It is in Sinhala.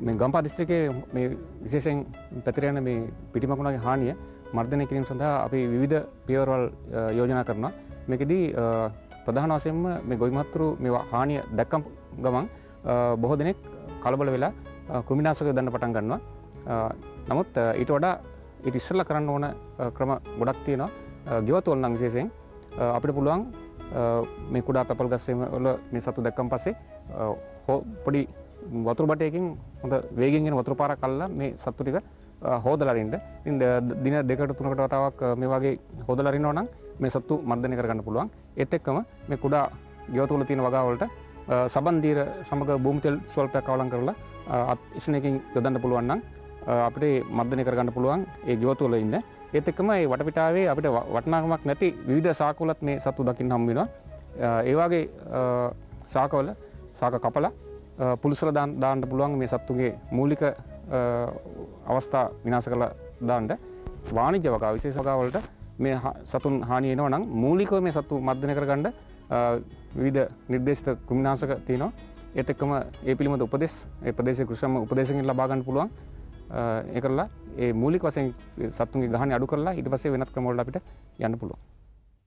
මේ ගම්පහ දිස්ත්‍රික්කයේ මේ විශේෂයෙන් පැතිර යන මේ පිටිමකුණගේ හානිය මර්ධනය කිරීම සඳහා අපි විවිධ පියවරවල් යෝජනා කරනවා. මේකෙදී ප්‍රධාන වශයෙන්ම මේ ගොවි මහත්තුරු මේ හානිය දැක්කම ගමන් බොහෝ දෙනෙක් කලබල වෙලා කෘමිනාශක යොදන්න පටන් ගන්නවා. නමුත් ඊට වඩා ඊට ඉස්සෙල්ලා කරන්න ඕන ක්‍රම ගොඩක් තියෙනවා. ගෙවතුවල නම් විශේෂයෙන් අපිට පුළුවන් මේ කුඩා පැපල් ගස් වල මේ සතු දැක්කම පස්සේ පොඩි වතුර බටයකින් හොඳ වේගෙන් එන වතුර පාරක් අල්ලලා මේ සතු ටික හොදලා අරින්න. ඉතින් දින 2කට 3කට වතාවක් මේ වගේ හොදලා අරිනවා නම් මේ සතු මර්ධනය කරගන්න පුළුවන්. ඒත් එක්කම මේ කුඩා ගෙවතුවල තියෙන වගාවලට සබන් දීර සමග භූමි තෙල් ස්වල්පයක් අවලං කරලා ඉස්නකින් යොදන්න පුළුවන් නම් අපිට මර්ධනය කරගන්න පුළුවන් ඒ ගෙවතුවල ඉන්න. ඒත් එක්කම මේ වටපිටාවේ අපිට වටිනාකමක් නැති විවිධ ශාකවලත් මේ සතු දකින්න හම්බ වෙනවා. ඒ වගේ ශාකවල ශාක කපලා පුලිසල දාන්න පුළුවන් මේ සත්තුගේ මූලික අවස්ථා විනාශ කරලා දාන්න. වාණිජ්‍ය වගාව විශේෂ වගාවලට මේ සතුන් හානිය එනවා නම් මූලිකව මේ සතු මර්ධනය කරගන්න විවිධ නිර්දේශිත කෘමිනාශක තියෙනවා. ඒත් එක්කම ඒ පිළිබඳ උපදෙස් ඒ ප්‍රදේශීය කෘෂි උපදේශකයන් ලබා ගන්න පුළුවන්. ඒ කරලා ඒ මූලික වශයෙන් සතුන්ගේ ගහණය අඩු කරලා ඊට පස්සේ වෙනත් ක්‍රම වලට අපිට යන්න පුළුවන්.